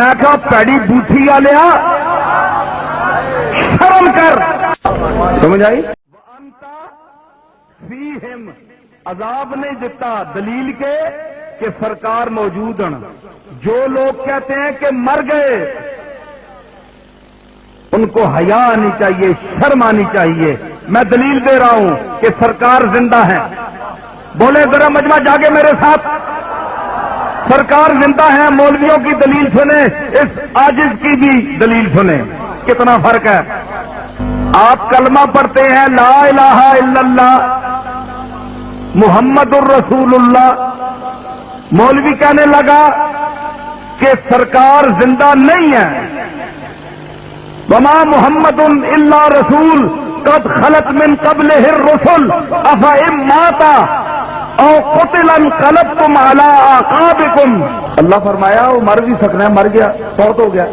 میں کہا پیڑی بوٹھی والیا شرم کر. سمجھ آئی؟ فیہم عذاب نہیں دیتا دلیل کے کہ سرکار موجود ہیں. جو لوگ کہتے ہیں کہ مر گئے ان کو حیا آنی چاہیے، شرم آنی چاہیے. میں دلیل دے رہا ہوں کہ سرکار زندہ ہے. بولے ذرا مجمع جاگے میرے ساتھ. سرکار زندہ ہے. مولویوں کی دلیل سنیں، اس عاجز کی بھی دلیل سنیں. کتنا فرق ہے. آپ کلمہ پڑھتے ہیں لا الہ الا اللہ محمد الرسول اللہ. مولوی کہنے لگا کہ سرکار زندہ نہیں ہے. وما محمد الا رسول قد خلت من قبلہ الرسل افئن مات او قتل انقلبتم علی اعقابکم. اللہ فرمایا وہ مر بھی سکنا ہے، مر گیا، فوت ہو گیا.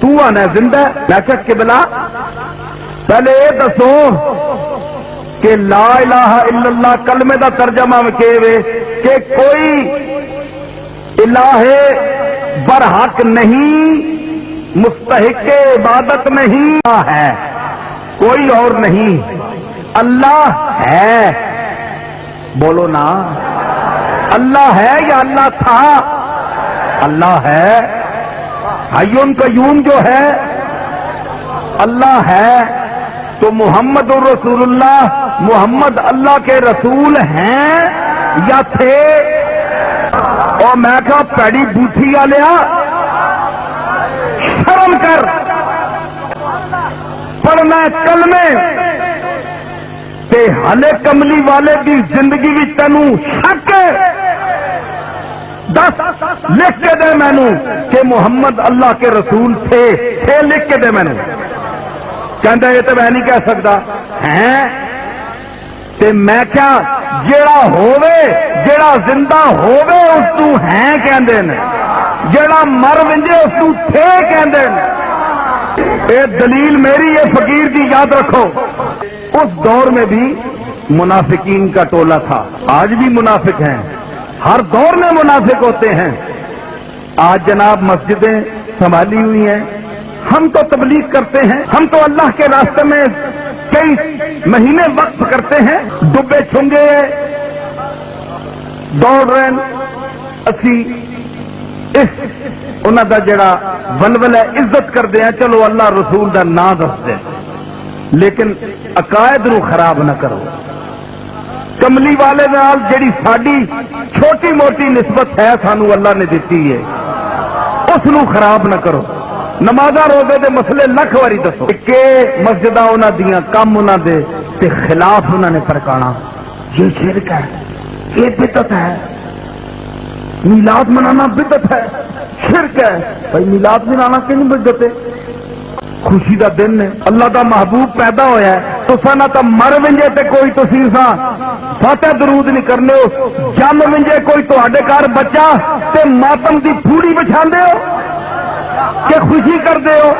تو آنا زندہ ہے. میں کہا قبلہ پہلے یہ دسو کہ لا الہ الا اللہ کلمے دا ترجمہ کہ کوئی الہ برحق نہیں، مستحق عبادت نہیں ہے، کوئی اور نہیں، اللہ ہے. بولو نا، اللہ ہے یا اللہ تھا؟ اللہ ہے. حی قیوم جو ہے اللہ ہے. تو محمد الرسول اللہ، محمد اللہ کے رسول ہیں یا تھے؟ اور میں کہا پیڑی بوٹھی والیا شرم کر. پڑھنا کلمے تے ہلے کملی والے کی زندگی بھی تینوں شک ہے. دس لکھ کے دے مینو کہ محمد اللہ کے رسول تھے لکھ کے دے مینو. کہندا یہ تو میں نہیں کہہ سکتا ہیں. تے میں کیا جیڑا ہووے، جیڑا زندہ ہووے اس تو ہیں کہندے نے، جیڑا مر ونجے اس تو تھے کہندے نے. اے دلیل میری ہے فقیر دی، یاد رکھو. اس دور میں بھی منافقین کا ٹولہ تھا، آج بھی منافق ہیں، ہر دور میں منافق ہوتے ہیں. آج جناب مسجدیں سنبھالی ہوئی ہیں، ہم تو تبلیغ کرتے ہیں، ہم تو اللہ کے راستے میں کئی مہینے وقت کرتے ہیں، ڈبے چھنگے دوڑ رہے ہیں. اسی اس انہوں دا جڑا ولول ہے عزت کرتے ہیں، چلو اللہ رسول دا نام دس دے، لیکن عقائد نو خراب نہ کرو. کملی والے نال جڑی ساڈی چھوٹی موٹی نسبت ہے سانو اللہ نے دیتی ہے، اس نو خراب نہ کرو. نمازاں روزے دے مسئلے لکھ واری دسو کہ مسجداں انہاں دیاں کم انہاں دے تے خلاف انہاں نے فرقانا. یہ شرک ہے، یہ بدعت ہے. میلاد منانا بدعت ہے، شرک ہے. بھائی میلاد منانا کیوں بدعت ہے؟ خوشی دا دن ہے، اللہ دا محبوب پیدا ہویا ہے. تساں نہ تو مر ونجے تے کوئی تسی فاتح درود نہیں کرنے ہو، جم ونجے کوئی تہاڈے گھر بچہ تے ماتم دی پھوڑی بچھاندے ہو کہ خوشی کرتے ہو.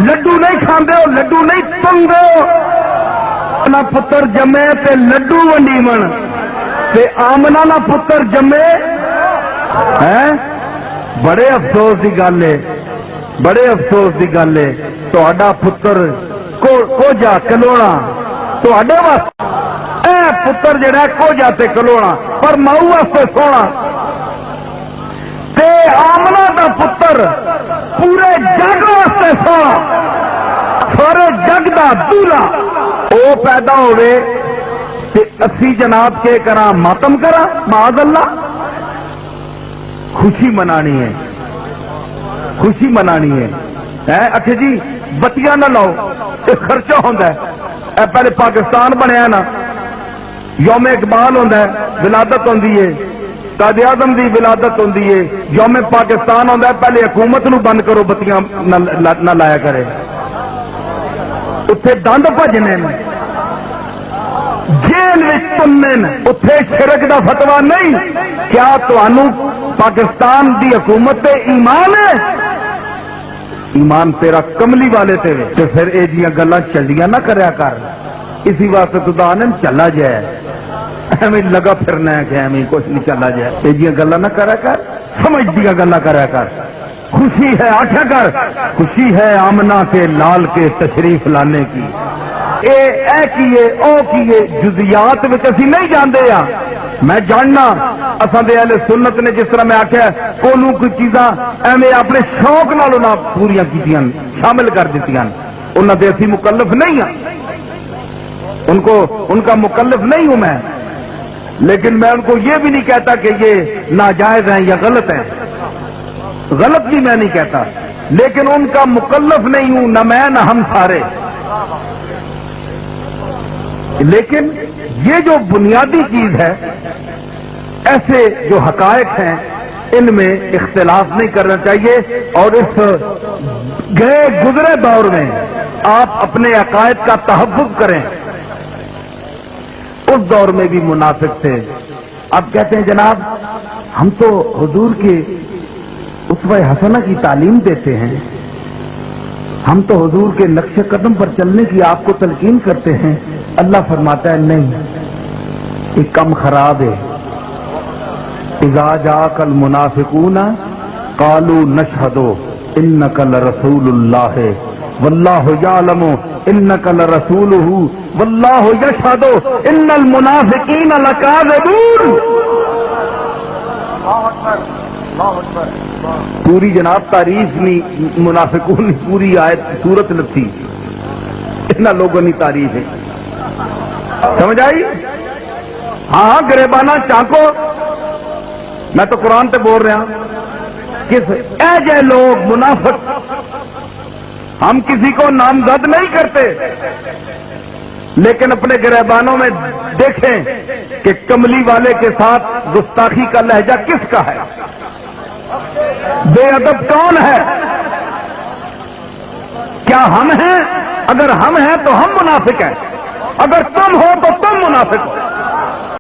لڈو نہیں کھاندے ہو، لڈو نہیں تنگے ہو. نہ پتر جمے تے لڈو ونڈیمن تے آمنا نہ پتر جمے. بڑے افسوس کی گل ہے، بڑے افسوس کی گل ہے. تہاڈا پتر کو جا کلونا تہاڈے واسطے، اے پتر جڑا کو جاتے کلونا پر ماؤ واسطے سونا. تے آمنا دا پتر پورے جگ واسطے سونا، سارے جگ دا دولہا او پیدا ہوئے تے اسی جناب کے کرا ماتم کرا. معاذ اللہ. خوشی منانی ہے، خوشی منانی ہے. اچھا جی بتیاں نہ لاؤ، یہ خرچہ ہوتا ہے. پہلے پاکستان بنیا نا، یوم اقبال ہوتا ہے، ولادت ہوتی ہے، قائد اعظم دی ولادت ہوتی ہے، یوم پاکستان ہوتا ہے. پہلے حکومت نو بند کرو، بتیاں نہ لایا کرے. اتنے دند بجنے، جیل تننے، اتنے شرک دا فتوا نہیں. کیا تمہوں پاکستان دی حکومت تے ایمان ہے؟ ایمان تیرا کملی والے تے تو پھر یہ جی گلا چلیاں نہ کریا کر. اسی واسطے تو دان چلا جائے، ایویں لگا پھرنا ہے کہ ایویں کچھ نہیں چلا جائے. یہ جی گلا نہ کریا کر، سمجھ دیا گلا کریا کر. خوشی ہے آٹھا کر خوشی ہے آمنہ کے لال کے تشریف لانے کی اے کیے او کیے جزیات میں اسی نہیں جانتے یا میں جاننا اساں دے اہل سنت نے جس طرح میں آخیا کولوں کوئی چیزاں ایویں اپنے شوق نال انہاں پوریاں کیتیاں شامل کر دیتیاں انہاں دے اسی مکلف نہیں ہیں ان کا مکلف نہیں ہوں میں لیکن میں ان کو یہ بھی نہیں کہتا کہ یہ ناجائز ہیں یا غلط ہیں غلط بھی میں نہیں کہتا لیکن ان کا مکلف نہیں ہوں نہ میں نہ ہم سارے لیکن یہ جو بنیادی چیز ہے ایسے جو حقائق ہیں ان میں اختلاف نہیں کرنا چاہیے اور اس گئے گزرے دور میں آپ اپنے عقائد کا تحفظ کریں اس دور میں بھی منافق تھے اب کہتے ہیں جناب ہم تو حضور کے اسوہ حسنہ کی تعلیم دیتے ہیں ہم تو حضور کے نقش قدم پر چلنے کی آپ کو تلقین کرتے ہیں اللہ فرماتا ہے نہیں یہ کم خراب ہے اذا جاءک المنافقون قالوا نشهد انک لرسول اللہ واللہ یعلم انک لرسولہ واللہ یشہد ان المنافقین لکاذبون پوری جناب تعریف نہیں منافقون پوری آیت صورت لتی اتنا لوگوں نے تعریف ہے سمجھ آئی ہاں گریبانہ چاکو میں تو قرآن پہ بول رہا کس ایجے لوگ منافق ہم کسی کو نامزد نہیں کرتے لیکن اپنے گریبانوں میں دیکھیں کہ کملی والے کے ساتھ گستاخی کا لہجہ کس کا ہے بے ادب کون ہے کیا ہم ہیں اگر ہم ہیں تو ہم منافق ہیں اگر تم ہو تو تم منافق ہو